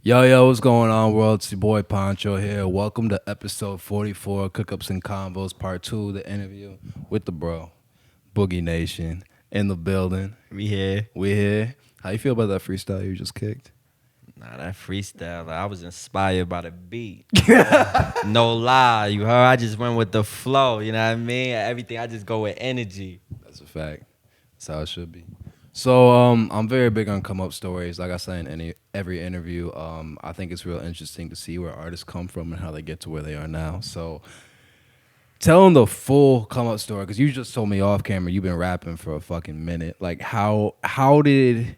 Yo, what's going on, world? It's your boy Poncho here. Welcome to episode 44, Cookups and Convos, part 2, the interview with the bro, Boogie Nation, in the building. We here. We here. How you feel about that freestyle you just kicked? Nah, that freestyle, I was inspired by the beat. No lie, you heard? I just went with the flow, you know what I mean? Everything, I just go with energy. That's a fact. That's how it should be. So I'm very big on Comeup Stories. Like I say in every interview, I think it's real interesting to see where artists come from and how they get to where they are now. So tell them the full Comeup story, because you just told me off camera you've been rapping for a fucking minute. Like how did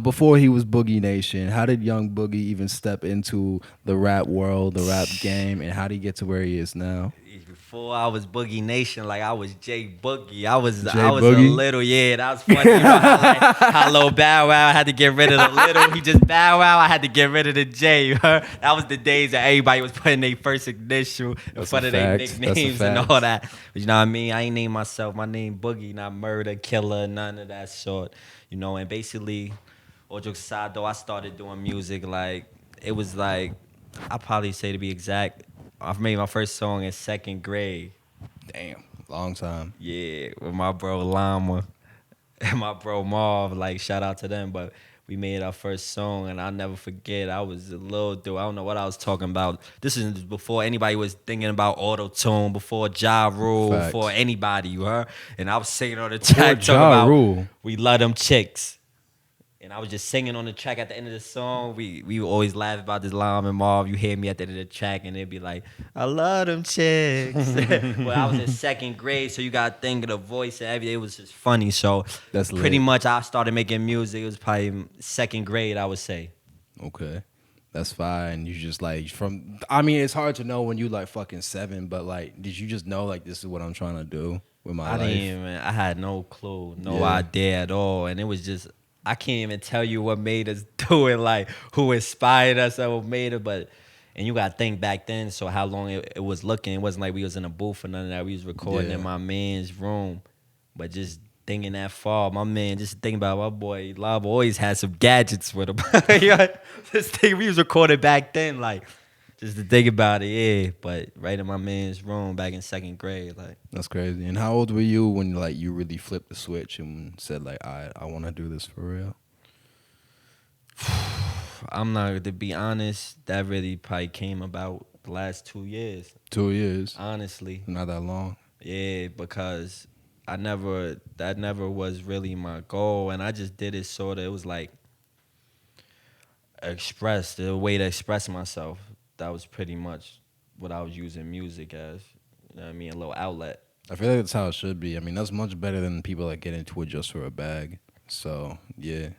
before he was Boogie Nation, how did Young Boogie even step into the rap world, the rap game, and how did he get to where he is now? Before I was Boogie Nation, like I was J Boogie. I was Boogie? a little, that was funny. You know how Lil Bow Wow, I had to get rid of the little. He just Bow Wow, I had to get rid of the J. You heard? That was the days that everybody was putting their first initial in front of their nicknames and all that. But you know what I mean? I ain't named myself. My name Boogie, not murder, killer, none of that sort. You know, and basically, all jokes aside, though, I started doing music like, it was like, I'll probably say to be exact, I made my first song in second grade. Damn, long time. Yeah, with my bro Lama and my bro Marv, like shout out to them. But we made our first song and I'll never forget, I was a little dude. I don't know what I was talking about. This is before anybody was thinking about auto-tune, before Ja Rule, Facts. before anybody, you heard? And I was singing on the track talking Ja about Rule. we love them chicks. And I was just singing on the track at the end of the song. We would always laugh about this Lime and Marv. You hear me at the end of the track, and it'd be like, I love them chicks. Well, I was in second grade, so you got to think of the voice and everything. It was just funny. So That's lit. pretty much I started making music. It was probably second grade, I would say. Okay. That's fine. You just like I mean, it's hard to know when you like fucking 7, but like, did you just know like this is what I'm trying to do with my life? I had no clue, no idea at all. And it was just, I can't even tell you what made us do it, like who inspired us or what made it, and you gotta think back then, so how long it was looking. It wasn't like we was in a booth or none of that. We was recording in my man's room. But just thinking that far, my man, just thinking about my boy Lava always had some gadgets with him. Just think we was recording back then, like just to think about it, yeah. But right in my man's room back in second grade, like. That's crazy. And how old were you when like you really flipped the switch and said like, I want to do this for real? I'm not, to be honest, that really probably came about the last 2 years. 2 years? Honestly. Not that long? Yeah, because that never was really my goal. And I just did it sort of, it was like the way to express myself. That was pretty much what I was using music as. You know what I mean? A little outlet. I feel like that's how it should be. I mean, that's much better than people that get into it just for a bag. So, yeah,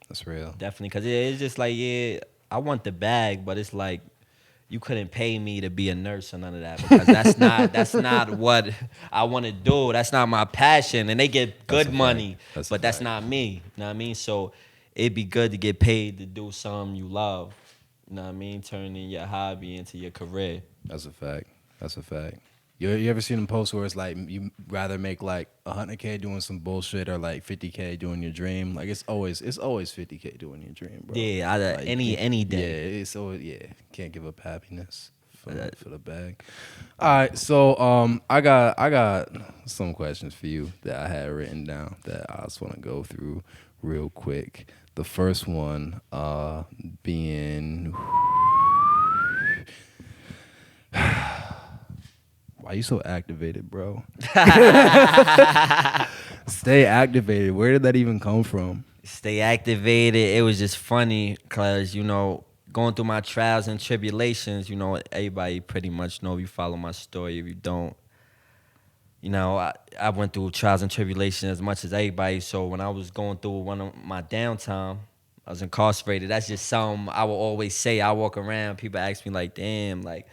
that's real. Definitely, because it's just like, yeah, I want the bag, but it's like, you couldn't pay me to be a nurse or none of that, because that's not what I want to do. That's not my passion, and they get good money, but that's not me. You know what I mean? So it'd be good to get paid to do something you love. You know what I mean? Turning your hobby into your career. That's a fact. That's a fact. You ever seen them posts where it's like you rather make like 100K doing some bullshit or like 50K doing your dream? Like it's always 50K doing your dream, bro. Yeah, like, any day. Yeah, it's always can't give up happiness for the bag. All right, so I got some questions for you that I had written down that I just want to go through real quick. The first one being. Why you so activated, bro? Stay activated. Where did that even come from? Stay activated. It was just funny because, going through my trials and tribulations, everybody pretty much know if you follow my story. If you don't, I went through trials and tribulations as much as everybody. So when I was going through one of my downtime, I was incarcerated. That's just something I will always say. I walk around, people ask me like, damn, like,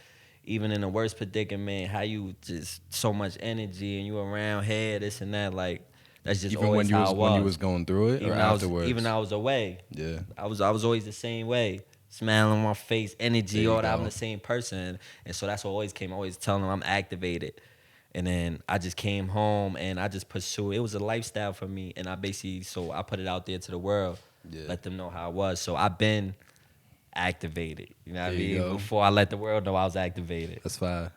even in the worst predicament, how you just so much energy and you around here, this and that, like that's just even always how I was. When you was going through it, even or afterwards? Even I was away. Yeah, I was always the same way, smiling on my face, energy, all that. I'm the same person, and so that's what always came. I always telling them I'm activated, and then I just came home and I just pursued. It was a lifestyle for me, and I put it out there to the world, let them know how I was. So I've been activated. You know what I There you mean? go. Before I let the world know I was activated. That's fine.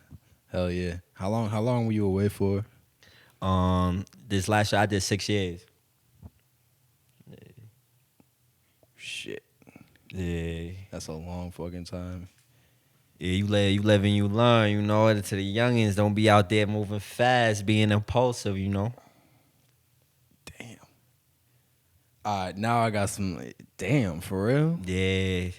Hell yeah. How long were you away for? This last year I did 6 years. Shit. Yeah. That's a long fucking time. Yeah, you live and you learn, you know. To the youngins, don't be out there moving fast, being impulsive, you know. Damn. All right, now I got some. Damn, for real? Yeah.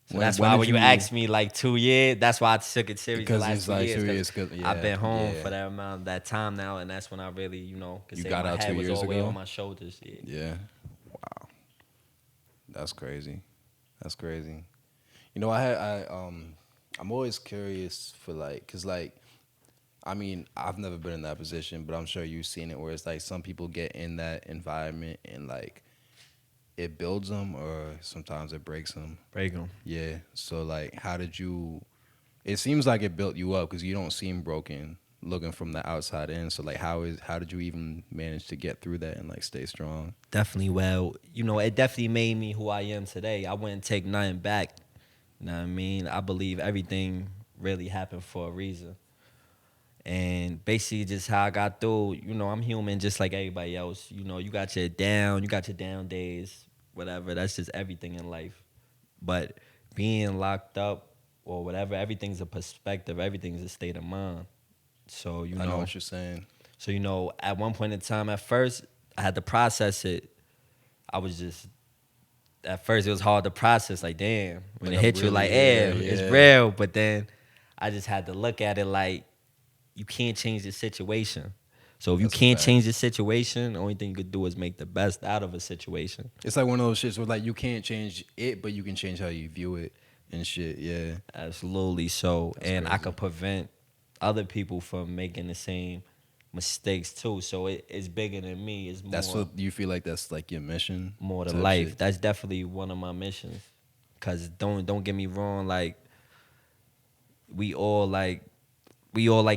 So When- that's when why did when you you- asked me like 2 years, that's why I took it serious the Because last it's 2 like years. serious. 'Cause Yeah, I've been home yeah. for that amount, that time now, and that's when I really, you know, could You say got my out head 2 was years all the way ago? on my shoulders. Yeah. Yeah. Wow. That's crazy. That's crazy. You know, I'm always curious for like, cause like, I mean, I've never been in that position, but I'm sure you've seen it where it's like some people get in that environment and like it builds them or sometimes it breaks them. Break 'em. Yeah. So like, how did you? It seems like it built you up because you don't seem broken looking from the outside in. So like, how did you even manage to get through that and like stay strong? Definitely. Well, you know, it definitely made me who I am today. I wouldn't take nothing back. You know what I mean? I believe everything really happened for a reason. And basically just how I got through, you know, I'm human just like everybody else. You know, you got your down days, whatever. That's just everything in life. But being locked up or whatever, everything's a perspective. Everything's a state of mind. So, I know what you're saying. So, you know, at one point in time, at first, I had to process it. At first, it was hard to process. Like, damn, when Like, it hit you, really, like, yeah, it's yeah. real. But then I just had to look at it like, you can't change the situation. So if you That's a can't fact. change the situation, the only thing you could do is make the best out of a situation. It's like one of those shits where like you can't change it, but you can change how you view it and shit. Yeah. Absolutely. So, That's and I crazy. could prevent other people from making the same mistakes too. So it's bigger than me. It's more. That's what you feel like. That's like your mission. More to type life. shit? That's definitely one of my missions. Cause don't get me wrong, like we all like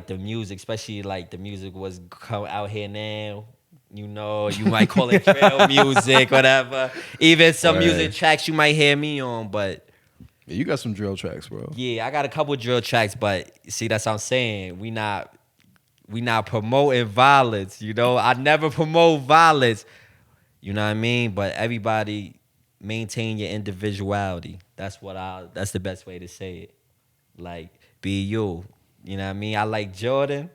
the music, especially like the music was out here now. You know, you might call it trail music, whatever. Even some Right. music tracks you might hear me on, but Yeah, you got some drill tracks, bro. yeah, I got a couple drill tracks, but see, that's what I'm saying. We not promoting violence, you know. I never promote violence. You know what I mean? But everybody maintain your individuality. That's the best way to say it. Like, be you. You know what I mean? I like Jordan,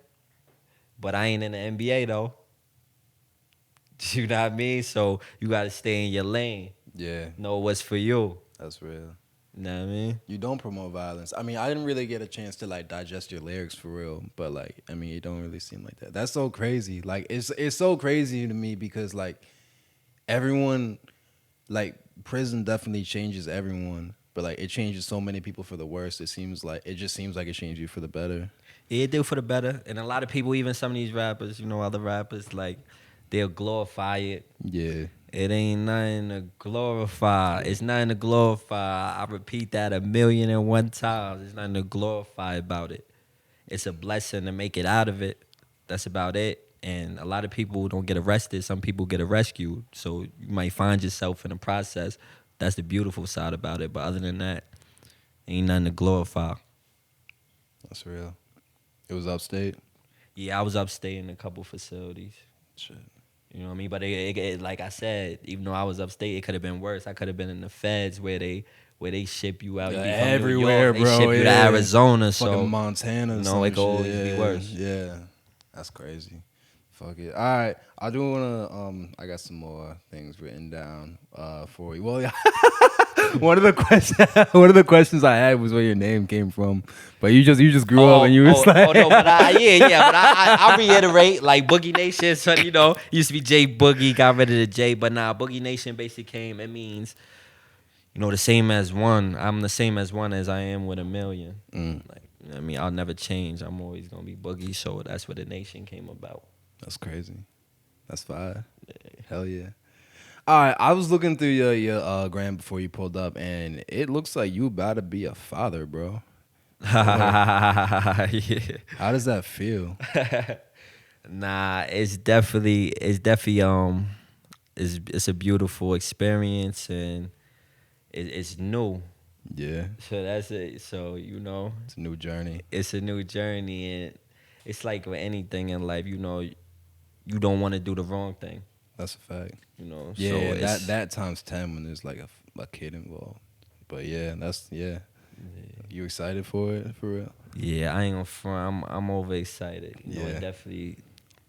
but I ain't in the NBA though. You know what I mean? So you gotta stay in your lane. Yeah, Know what's for you. that's real. You know what I mean? You don't promote violence. I mean, I didn't really get a chance to like digest your lyrics for real, but like, I mean, it don't really seem like that. That's so crazy. Like, it's so crazy to me because like everyone, like prison definitely changes everyone, but like it changes so many people for the worse. It just seems like it changed you for the better. Yeah, it do for the better. And a lot of people, even some of these rappers, you know, other rappers, like they'll glorify it. Yeah. It ain't nothing to glorify. It's nothing to glorify. I repeat that 1,000,001 times. There's nothing to glorify about it. It's a blessing to make it out of it. That's about it. And a lot of people don't get arrested. Some people get rescued. So you might find yourself in the process. That's the beautiful side about it. But other than that, ain't nothing to glorify. That's real. It was upstate. Yeah, I was upstate in a couple facilities. Shit. You know what I mean? But it, like I said, even though I was upstate, it could have been worse. I could have been in the feds where they ship you out. Yeah, You be from New everywhere, York, they bro. ship you to Yeah. Arizona. Fucking So Montana. no, it could some always shit. be worse. Yeah, that's crazy. Fuck it. All right, I do wanna. I got some more things written down for you. Well, yeah. one of the questions I had was where your name came from, but you just grew up and you was like, no, but I reiterate, like Boogie Nation, so you know, used to be J Boogie, got rid of the J, but nah, Boogie Nation basically came. It means, you know, the same as one. I'm the same as one as I am with 1,000,000. Like, you know what I mean, I'll never change. I'm always gonna be Boogie, so that's where the nation came about. That's crazy. That's fire. Hell yeah. All right, I was looking through your gram before you pulled up, and it looks like you about to be a father, bro. Yeah. How does that feel? Nah, it's definitely it's a beautiful experience, and it's new. Yeah, So that's it. So it's a new journey. it's a new journey, and it's like with anything in life. You don't want to do the wrong thing. That's a fact. So Yeah, it's that times 10 when there's like a kid involved. But yeah, You excited for it for real? yeah. I ain't gonna front. I'm overexcited. Yeah. It definitely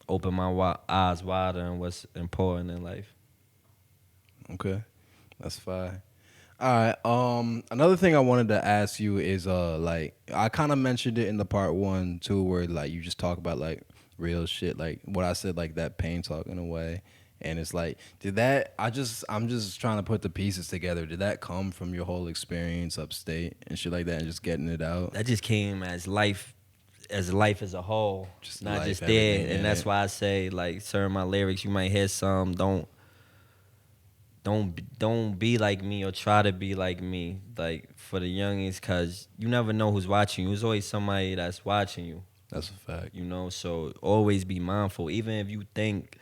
opened my eyes wider on what's important in life. Okay, that's fine. All right. Another thing I wanted to ask you is like I kind of mentioned it in the part one too, where like you just talk about like real shit, like what I said, like that pain talk in a way. And it's like, I'm just trying to put the pieces together. Did that come from your whole experience upstate and shit like that, and just getting it out? That just came as life as a whole, Just not life, just everything there. And in that's it. why I say, like, certain my lyrics, you might hear some, don't be like me or try to be like me, like for the youngins, cause you never know who's watching you. There's always somebody that's watching you. That's a fact. So always be mindful. Even if you think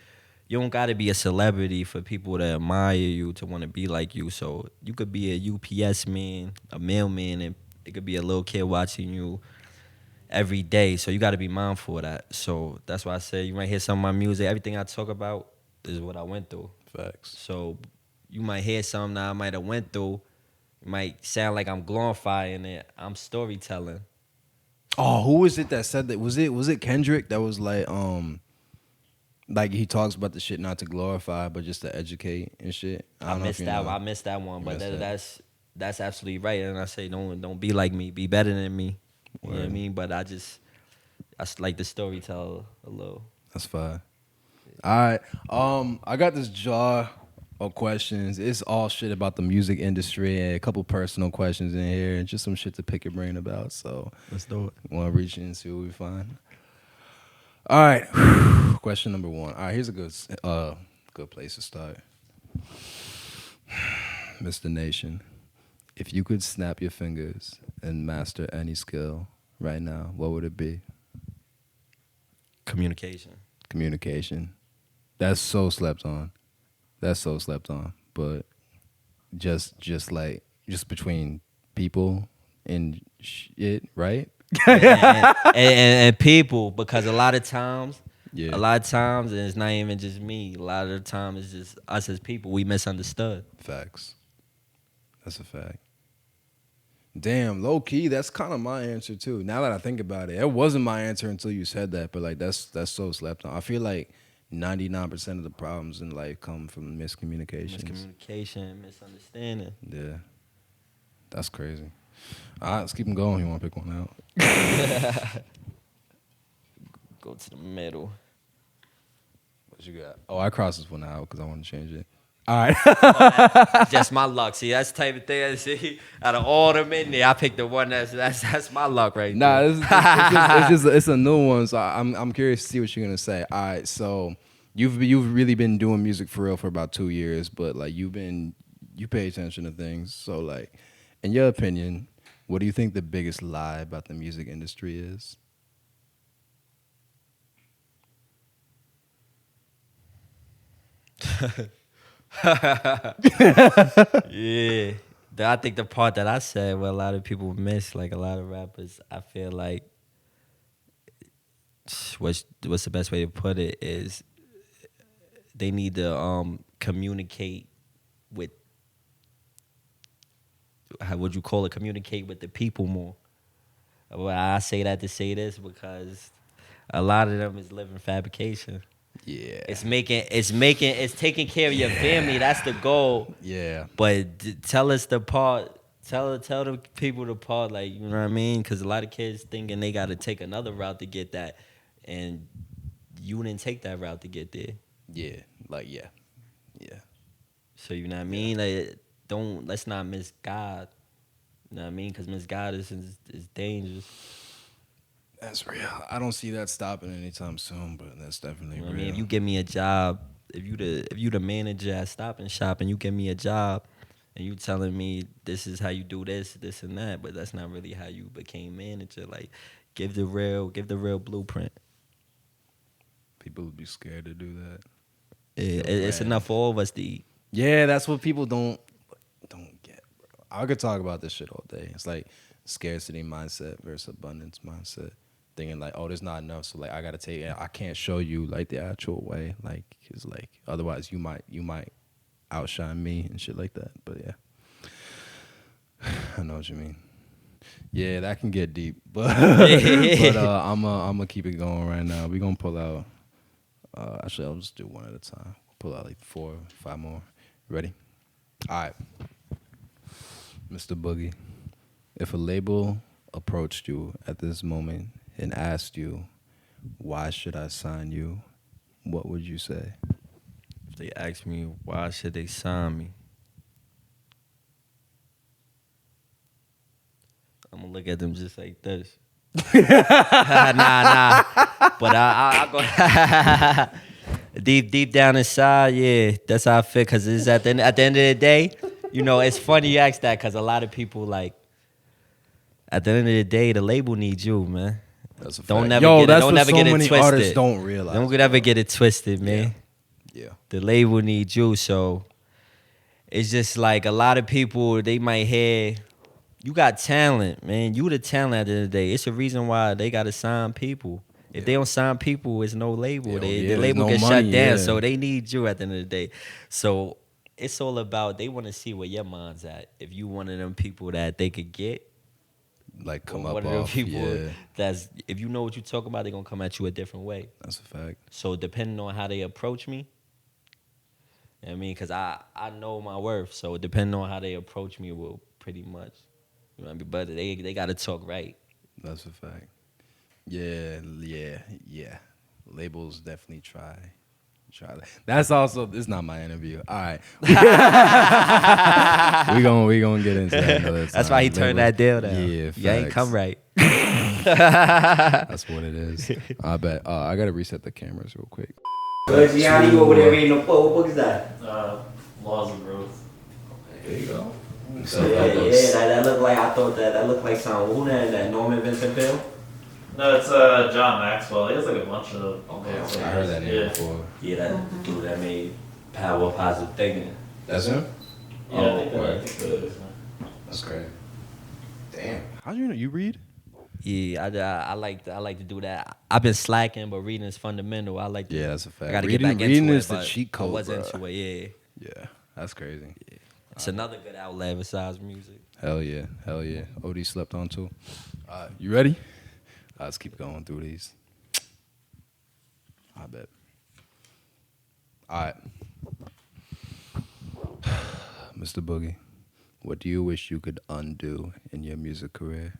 you don't gotta be a celebrity for people to admire you, to want to be like you. So you could be a UPS man, a mailman, and it could be a little kid watching you every day. So you got to be mindful of that. So that's why I say you might hear some of my music. Everything I talk about is what I went through. Facts. So you might hear something that I might have went through. It might sound like I'm glorifying it. I'm storytelling. Oh, who was it that said that? Was it Kendrick that was like he talks about the shit not to glorify but just to educate and shit. I don't know if you know. I missed that one, You but missed that. that's absolutely right. And I say don't be like me, be better than me. You know what I Word. mean? But I like the storyteller a little. That's fine. All right. I got this jar of questions. It's all shit about the music industry and a couple personal questions in here and just some shit to pick your brain about. So Let's do it. want to reach in and see what we find. All right. Question number one. All right, here's a good place to start. Mr. Nation, if you could snap your fingers and master any skill right now, what would it be? Communication. Communication. That's so slept on. But just between people and shit, right? and people, because a lot of times Yeah. and it's not even just me. A lot of the time it's just us as people. We misunderstood. Facts. That's a fact. Damn, low key, that's kind of my answer too. Now that I think about it, it wasn't my answer until you said that. But like, that's so slept on. I feel like 99% of the problems in life come from miscommunications. Miscommunication, misunderstanding. Yeah, that's crazy. All right, let's keep them going. You want to pick one out? Go to the middle. What you got? Oh, I crossed this one out because I want to change it. All right. Just my luck. See, that's the type of thing. See, out of all them in there, I picked the one that's my luck right Nah, there. it's a new one. So I'm curious to see what you're gonna say. All right, so you've really been doing music for real for about 2 years, but like you pay attention to things. So like, in your opinion, what do you think the biggest lie about the music industry is? Yeah. I think the part that I said, what a lot of people miss, like a lot of rappers, I feel like, what's the best way to put it is they need to communicate with, how would you call it? Communicate with the people more. Well, I say that to say this because a lot of them is living fabrication. Yeah. It's taking care of your family. That's the goal. Yeah. But tell us the part. Tell the people the part. Like, you know what I mean? Because a lot of kids thinking they got to take another route to get that, and you didn't take that route to get there. Yeah. Like yeah. So you know what I mean? Like, let's not miss God. You know what I mean? Because misguidance is dangerous. That's real. I don't see that stopping anytime soon, but that's definitely You know what real. I mean? If you give me a job, if you the manager at Stop and Shop, and you give me a job, and you telling me this is how you do this and that, but that's not really how you became manager. Like, give the real blueprint. People would be scared to do that. It's enough for all of us to eat. Yeah, that's what people don't get, bro. I could talk about this shit all day. It's like scarcity mindset versus abundance mindset. Thinking like, oh, there's not enough, so like I gotta take it. I can't show you like the actual way, like, cause like otherwise you might outshine me and shit like that. But yeah, I know what you mean. Yeah, that can get deep, but I'm gonna keep it going right now. We gonna pull out. Actually, I'll just do one at a time. Pull out like 4, 5 more. Ready? All right, Mr. Boogie. If a label approached you at this moment and asked you, "Why should I sign you?" what would you say? If they ask me why should they sign me, I'm gonna look at them just like this. Nah. But I go deep down inside, yeah, that's how I feel. Cause it's at the end of the day, you know, it's funny you ask that, cause a lot of people like, at the end of the day, the label needs you, man. That's a Don't fact. never Yo, get it. that's Don't what never so get it many twisted. artists don't realize. Don't ever get it twisted, man. Yeah. The label needs you, so it's just like a lot of people, they might hear, you got talent, man. You the talent at the end of the day. It's a reason why they got to sign people. If they don't sign people, it's no label. Yeah, The there's label no gets money, shut down, yeah. so they need you at the end of the day. So it's all about, they want to see where your mind's at. If you one of them people that they could get, Like come or up one of them off. people Yeah, that's, if you know what you're talking about, they're going to come at you a different way. that's a fact. So depending on how they approach me, you know what I mean, because I know my worth. So depending on how they approach me will pretty much, you know what I mean, but they got to talk right. That's a fact. Yeah. Labels definitely try that. That's also, it's not my interview. All right. we gonna get into that another time. That's why he turned that deal down. Yeah, You ain't come facts. right. That's what it is. I bet. I gotta reset the cameras real quick. Gianni, you over there reading the book. What book is that? Laws of Growth. There you go. That looked like, I thought that looked like something. Who that Norman Vincent Peale? No, it's John Maxwell. He has like a bunch of. Okay. I heard that name before. Yeah, that dude that made Power of Positive Thinking. That's him? Yeah, I think that is. That's great. Damn. How do you know you read? Yeah, I like to do that. I've been slacking, but reading is fundamental. I like to, Yeah, that's a fact. I gotta Reading- get back into reading it. is the but cheat code, I was bruh. into it, yeah. Yeah, that's crazy. It's another good outlet besides music. Hell yeah. OD slept on too. You ready? Let's keep going through these. I bet. All right. Mr. Boogie, what do you wish you could undo in your music career?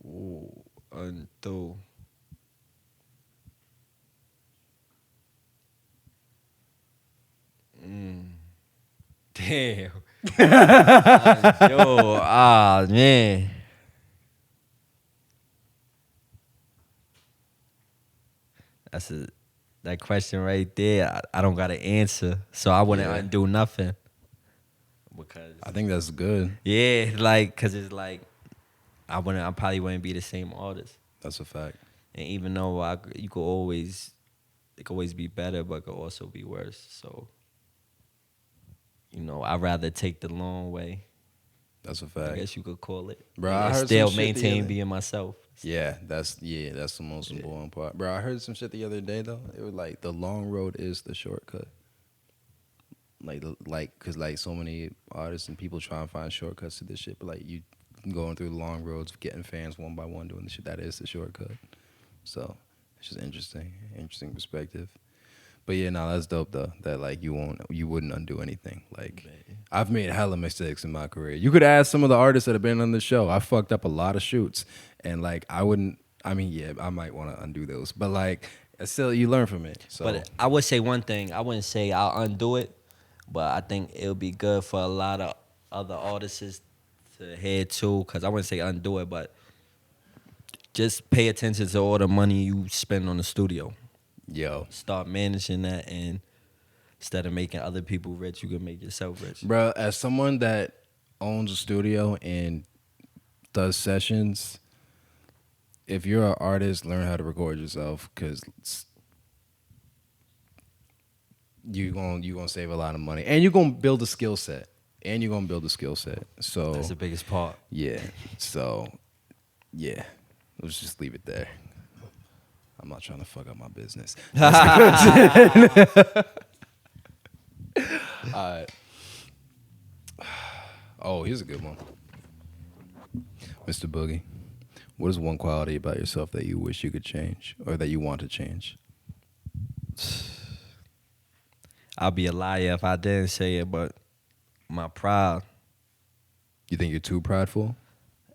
Ooh, undo. Damn. Man. That question right there. I don't got an answer, so I wouldn't undo nothing. Because I think that's good. yeah, like, cause it's like I probably wouldn't be the same artist. That's a fact. And even though it could always be better, but it could also be worse. So, you know, I'd rather take the long way. That's a I fact. guess you could call it. Bro, And I heard still some shit the maintain other- being myself. Yeah, that's the most important part. Bro, I heard some shit the other day though. It was like the long road is the shortcut. Cause like so many artists and people try and find shortcuts to this shit, but like you going through the long roads, getting fans one by one, doing the shit, that is the shortcut. So it's just interesting perspective. But yeah, no, that's dope though. That like you wouldn't undo anything. Like I've made hella mistakes in my career. You could ask some of the artists that have been on the show. I fucked up a lot of shoots, and like I might want to undo those, but like still you learn from it. So But I would say one thing. I wouldn't say I'll undo it, but I think it'll be good for a lot of other artists to hear too. Cause I wouldn't say undo it, but just pay attention to all the money you spend on the studio. yo, Start managing that, and instead of making other people rich, you can make yourself rich. bro, as someone that owns a studio and does sessions, if you're an artist, learn how to record yourself, because you're gonna save a lot of money, and you're gonna build a skill set. and you're gonna build a skill set. So That's the biggest part. yeah. So yeah, let's just leave it there. I'm not trying to fuck up my business. All right. Oh, here's a good one. Mr. Boogie, what is one quality about yourself that you wish you could change or that you want to change? I'll be a liar if I didn't say it, but my pride You think you're too prideful?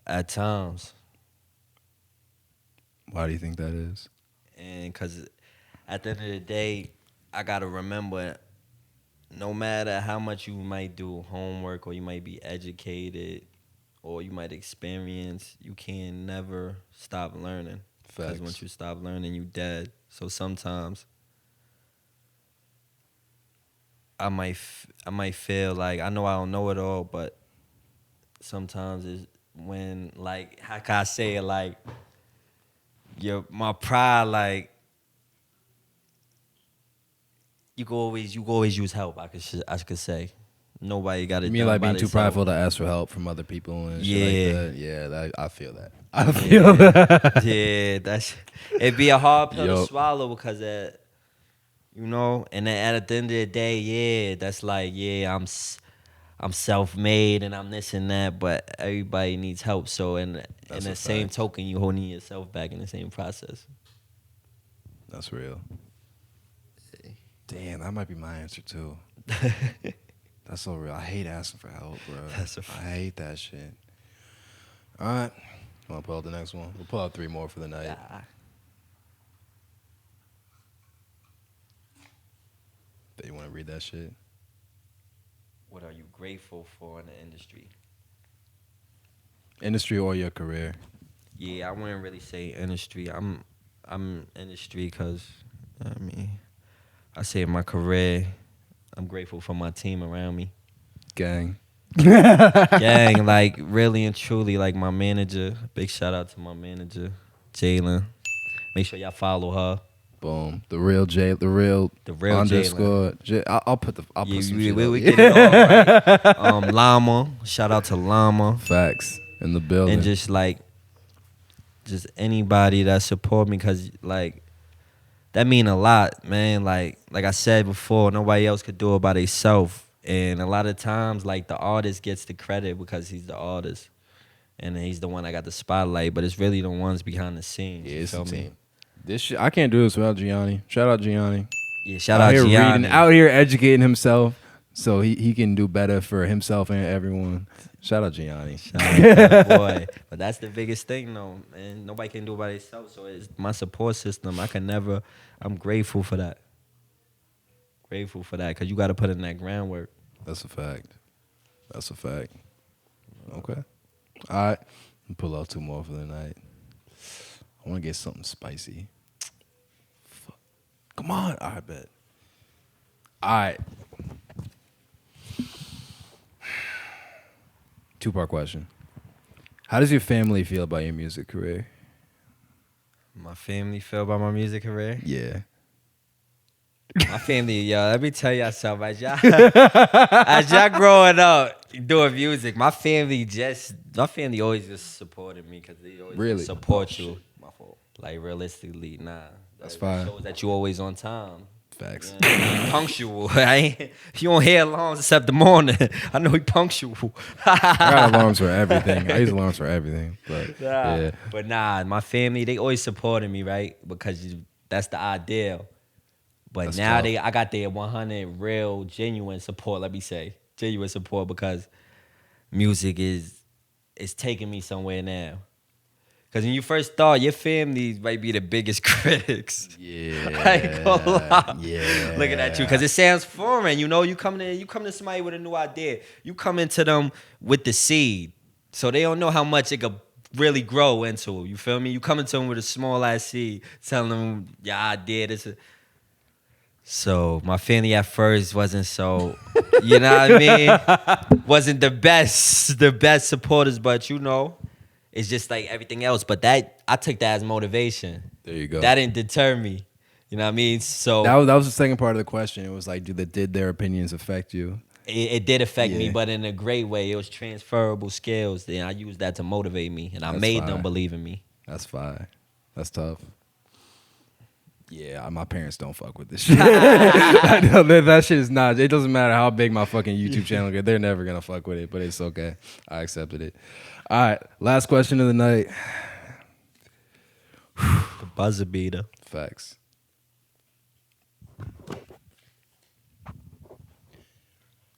at times. Why do you think that is? And because at the end of the day, I got to remember, no matter how much you might do homework or you might be educated or you might experience, you can never stop learning. Because Facts. once you stop learning, you dead. So sometimes I might feel like I know I don't know it all, but sometimes it's when, like, how can I say it, like, my pride, like, you can always use help. I could say nobody got it. You mean done like by being too themselves. prideful to ask for help from other people and shit Yeah. like that? Yeah, I feel that. I feel that. Yeah, it'd be a hard pill to Yup. swallow because and then at the end of the day, yeah, that's like, yeah, I'm self-made and I'm this and that, but everybody needs help. So in That's the a same fact. token, you holding yourself back in the same process. That's real. Damn, that might be my answer too. That's so real. I hate asking for help, bro. That's a I hate that shit. All right. Want to pull out the next one? We'll pull out 3 more for the night. You want to read that shit? What are you grateful for in the industry? Industry or your career? Yeah, I wouldn't really say industry. I'm industry because I say my career. I'm grateful for my team around me. Gang. Gang, like really and truly, like my manager. Big shout out to my manager, Jalen. Make sure y'all follow her. Boom. The real underscore. I'll put some shit we up. get it all right. Llama. Shout out to Llama. Facts in the building. And just anybody that support me, because like that mean a lot, man. Like I said before, nobody else could do it by themselves. And a lot of times, like, the artist gets the credit because he's the artist, and he's the one that got the spotlight. But it's really the ones behind the scenes. Yeah, You it's feel a me? team. This shit, I can't do this without Gianni. Shout out Gianni. Yeah, shout out here Gianni. out here educating himself so he can do better for himself and everyone. Shout out Gianni. Shout out to that boy. But that's the biggest thing, though, man. Nobody can do it by themselves. So it's my support system. I'm grateful for that. Grateful for that, because you got to put in that groundwork. That's a fact. Okay. All right. Pull out 2 more for the night. I want to get something spicy. Fuck. Come on. All right, bet. All right. 2-part question. How does your family feel about your music career? My family feel about my music career. Yeah. My family, yo, let me tell y'all something. As y'all growing up doing music, my family always just supported me because they always Really? support you. My fault. Like, realistically, nah. That's That fine. shows that you always on time. Facts. You know, he punctual. You don't hear alarms except the morning. I know he punctual. I got alarms for everything. I use alarms for everything. But yeah. But nah, my family, they always supported me, right? Because that's the ideal. But That's now tough. I got their 100 real, genuine support, let me say. Genuine support, because music is taking me somewhere now. Because when you first start, your family might be the biggest critics. Yeah. I ain't gonna lie. Yeah. Looking at you, because it sounds foreign. You know, you come to somebody with a new idea. You come into them with the seed. So they don't know how much it could really grow into. You feel me? You come into them with a small ass seed, telling them your idea. So my family at first wasn't so, you know what I mean? Wasn't the best supporters, but you know, it's just like everything else. But that, I took that as motivation. There you go. That didn't deter me. You know what I mean? So That was the second part of the question. It was like, did their opinions affect you? it did affect me, Yeah. but in a great way. It was transferable skills. Then I used that to motivate me, and I That's made fire. them believe in me. That's fine. That's tough. Yeah, my parents don't fuck with this shit. I know that shit is not. It doesn't matter how big my fucking YouTube channel get. They're never gonna fuck with it, but it's okay. I accepted it. All right, last question of the night. The buzzer beater. Facts.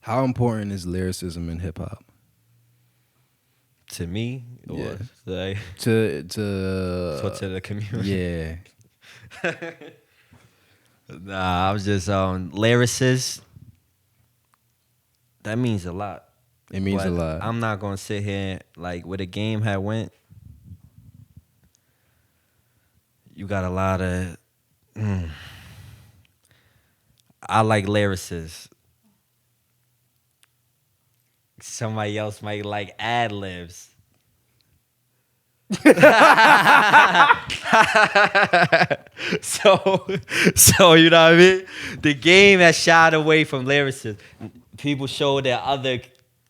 How important is lyricism in hip hop? To me, Yeah. or like, To to the community. yeah. Nah, I was just lyricist. That means a lot. It means a But lot. I'm not gonna sit here like where the game had went. You got a lot of. I like lyricists. Somebody else might like ad libs. so you know what I mean? The game has shied away from lyricists. People show their other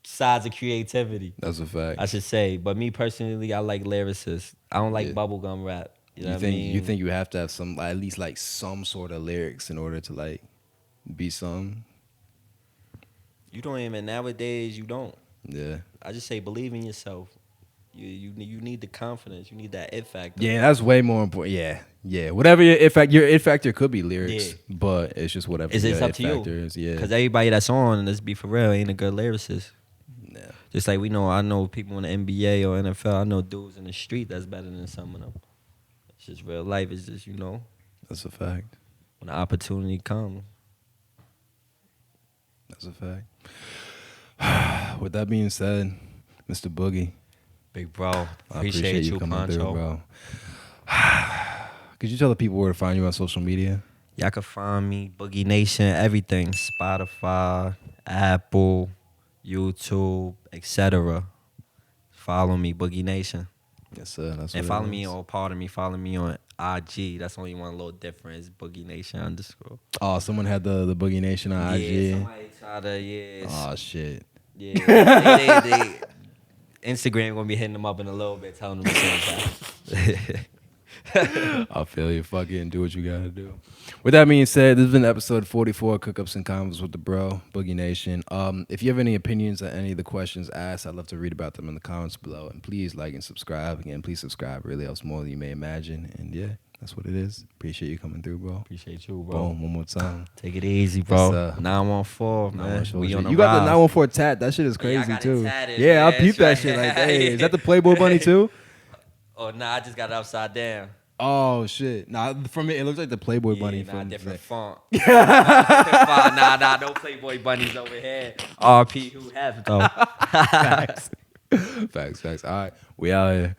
sides of creativity, That's a fact. I should say. But me personally, I like lyricists. I don't like Yeah. bubblegum rap. You know what I think mean? you think you have to have some, at least like some sort of lyrics in order to like be some? You don't even nowadays. You don't. Yeah. I just say believe in yourself. You need the confidence. You need that it factor. Yeah, that's way more important. Yeah, yeah. Whatever your it factor could be lyrics, Yeah. but it's just whatever It's your up it to you. factor is. Yeah, Because everybody that's on, let's be for real, ain't a good lyricist. yeah. Just like I know people in the NBA or NFL. I know dudes in the street that's better than some of them. It's just real life. It's just That's a fact. when the opportunity comes. That's a fact. With that being said, Mr. Boogie, Big bro, I appreciate you, coming Poncho. through, bro. Could you tell the people where to find you on social media? Y'all can find me, Boogie Nation, everything. Spotify, Apple, YouTube, etc. Follow me, Boogie Nation. Yes, sir. That's what And it follow me is. on, pardon me, follow me on IG. That's only one little difference, Boogie Nation _ Oh, someone had the Boogie Nation on Yeah, IG. somebody try to, Oh shit. Yeah. they Instagram gonna be hitting them up in a little bit, telling them the same time. I feel you. Fuck it and do what you gotta do. With that being said, this has been episode 44, Cookups and Convos with the bro, Boogie Nation. If you have any opinions on any of the questions asked, I'd love to read about them in the comments below. And please like and subscribe. Again, please subscribe. It really helps more than you may imagine. And yeah, that's what it is. Appreciate you coming through, bro. Appreciate you, bro. Boom, one more time. Take it easy, bro. Yes, sir. 914, man. We on the You got the rise. 914 tat. That shit is Yeah, I crazy got it too. tatted, Yeah, I man. peeped that It's shit. right- Like, hey, is that the Playboy bunny too? Oh, nah, I just got it upside down. Oh shit! Nah, from it looks like the Playboy bunny Nah, from different like, font. Nah, no Playboy bunnies over here. RP, who have it though? Facts. All right, we out here.